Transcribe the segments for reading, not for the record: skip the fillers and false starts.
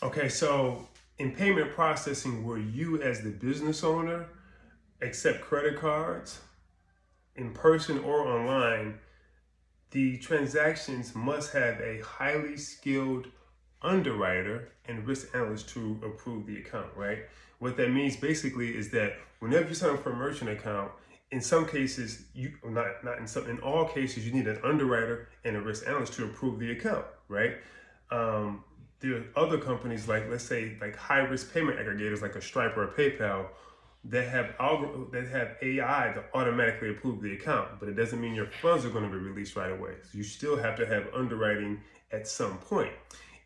Okay, so in payment processing, where you as the business owner accept credit cards in person or online, the transactions must have a highly skilled underwriter and risk analyst to approve the account, right? What that means basically is that whenever you sign up for a merchant account, in some cases, in all cases, you need an underwriter and a risk analyst to approve the account, right? There are other companies like, let's say, like high risk payment aggregators like a Stripe or a PayPal that have AI to automatically approve the account, but it doesn't mean your funds are going to be released right away. So you still have to have underwriting at some point.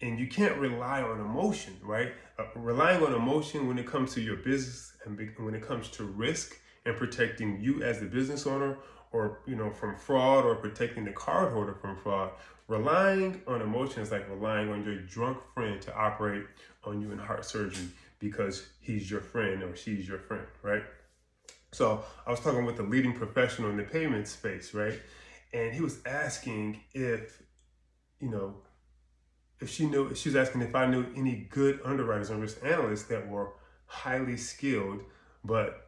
And you can't rely on emotion, right? Relying on emotion when it comes to your business and when it comes to risk and protecting you as the business owner, or from fraud, or protecting the cardholder from fraud. Relying on emotion is like relying on your drunk friend to operate on you in heart surgery because he's your friend or she's your friend, right? So I was talking with a leading professional in the payment space, right? And he was asking if she was asking if I knew any good underwriters and risk analysts that were highly skilled, but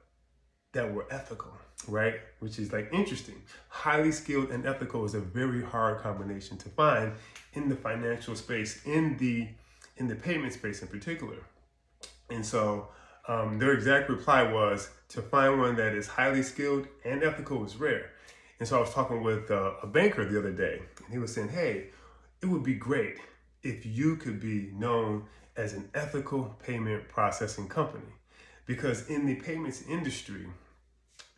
that were ethical, right? Which is like interesting. Highly skilled and ethical is a very hard combination to find in the financial space, in the payment space in particular. And so their exact reply was to find one that is highly skilled and ethical is rare. And so I was talking with a banker the other day, and he was saying, hey, it would be great if you could be known as an ethical payment processing company. Because in the payments industry,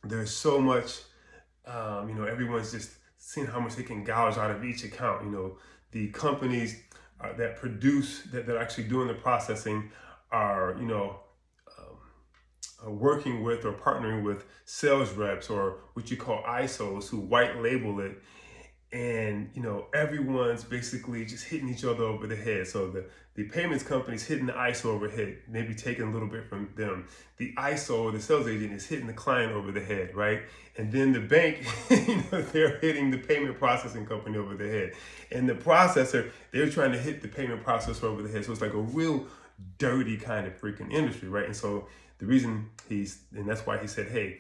there's so much, everyone's just seeing how much they can gouge out of each account. The companies that are actually doing the processing are, working with or partnering with sales reps or what you call ISOs who white label it. And everyone's basically just hitting each other over the head. So the payments company's hitting the ISO over the head, maybe taking a little bit from them. The ISO or the sales agent is hitting the client over the head, right? And then the bank, they're hitting the payment processing company over the head. And the processor, they're trying to hit the payment processor over the head. So it's like a real dirty kind of freaking industry, right? And so that's why he said, hey,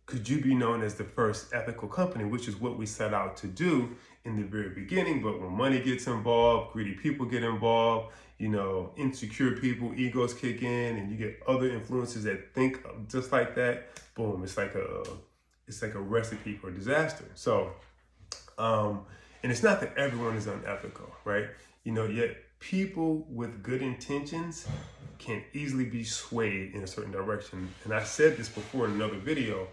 could you be known as the first ethical company, which is what we set out to do in the very beginning. But when money gets involved, greedy people get involved, insecure people, egos kick in, and you get other influences that think just like that, boom, it's like a recipe for disaster. So, and it's not that everyone is unethical, right? Yet people with good intentions can easily be swayed in a certain direction. And I said this before in another video,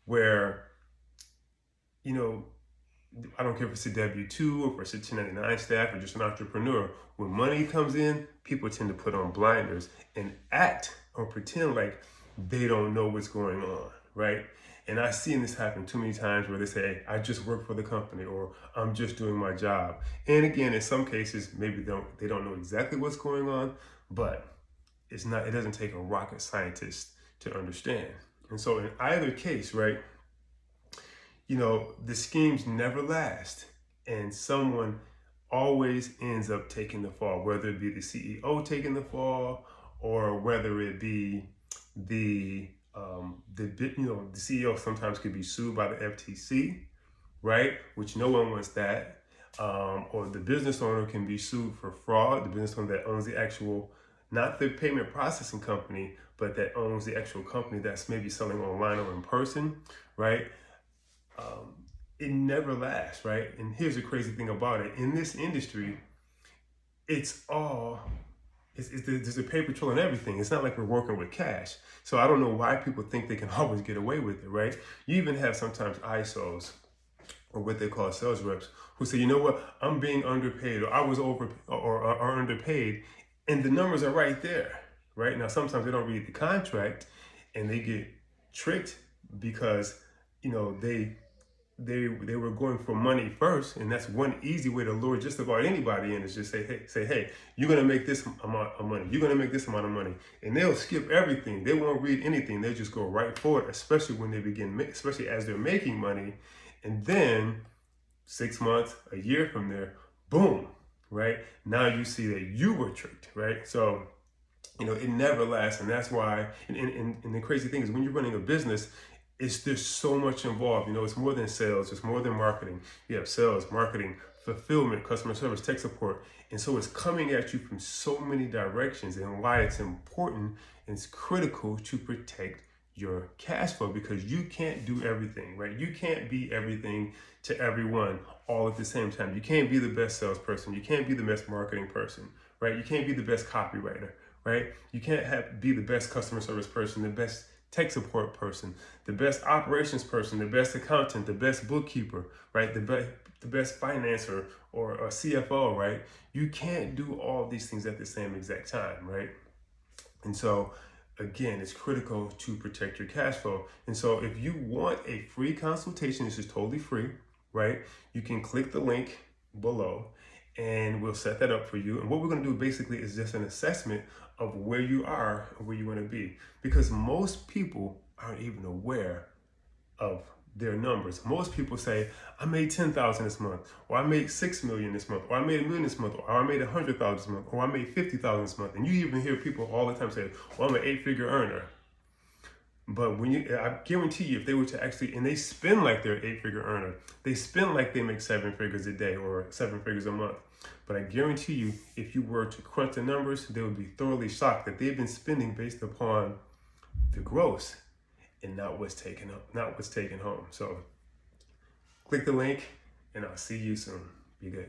where, I don't care if it's a W-2 or if it's a 1099 staff or just an entrepreneur, when money comes in, people tend to put on blinders and act or pretend like they don't know what's going on, right? And I've seen this happen too many times where they say, hey, I just work for the company, or I'm just doing my job. And again, in some cases, maybe they don't know exactly what's going on, but it doesn't take a rocket scientist to understand. And so in either case, right, the schemes never last, and someone always ends up taking the fall, whether it be the CEO taking the fall, or whether it be the CEO sometimes could be sued by the FTC, right? Which no one wants that. Or the business owner can be sued for fraud. The business owner that owns the actual, not the payment processing company, but that owns the actual company that's maybe selling online or in person, right? It never lasts, right? And here's the crazy thing about it. In this industry, there's a paper trail and everything. It's not like we're working with cash. So I don't know why people think they can always get away with it, right? You even have sometimes ISOs, or what they call sales reps, who say, you know what, I'm being underpaid, or I was or underpaid, and the numbers are right there, right? Now, sometimes they don't read the contract, and they get tricked because, they were going for money first, and that's one easy way to lure just about anybody in, is just say, hey, you're gonna make this amount of money, you're gonna make this amount of money, and they'll skip everything. They won't read anything. They just go right for it, especially when especially as they're making money, and then 6 months, a year from there, boom, right? Now you see that you were tricked, right? So, it never lasts. And that's why, and the crazy thing is when you're running a business, there's so much involved. It's more than sales, it's more than marketing. You have sales, marketing, fulfillment, customer service, tech support. And so it's coming at you from so many directions, and why it's important and it's critical to protect your cash flow, because you can't do everything, right? You can't be everything to everyone all at the same time. You can't be the best salesperson. You can't be the best marketing person, right? You can't be the best copywriter, right? You can't be the best customer service person, the best tech support person, the best operations person, the best accountant, the best bookkeeper, right? The best financer or a CFO, right? You can't do all these things at the same exact time, right? And so, again, it's critical to protect your cash flow. And so if you want a free consultation, this is totally free, right? You can click the link below and we'll set that up for you. And what we're going to do basically is just an assessment of where you are and where you want to be, because most people aren't even aware of their numbers. Most people say, I made 10,000 this month, or I made 6 million this month, or I made 1 million this month, or I made 100,000 this month, or I made 50,000 this month. And you even hear people all the time say, well, I'm an 8-figure earner. But I guarantee you, if they were to actually, and they spend like they're an 8-figure earner, they spend like they make 7 figures a day or 7 figures a month. But I guarantee you, if you were to crunch the numbers, they would be thoroughly shocked that they've been spending based upon the gross and not what's taken home. So click the link and I'll see you soon. Be good.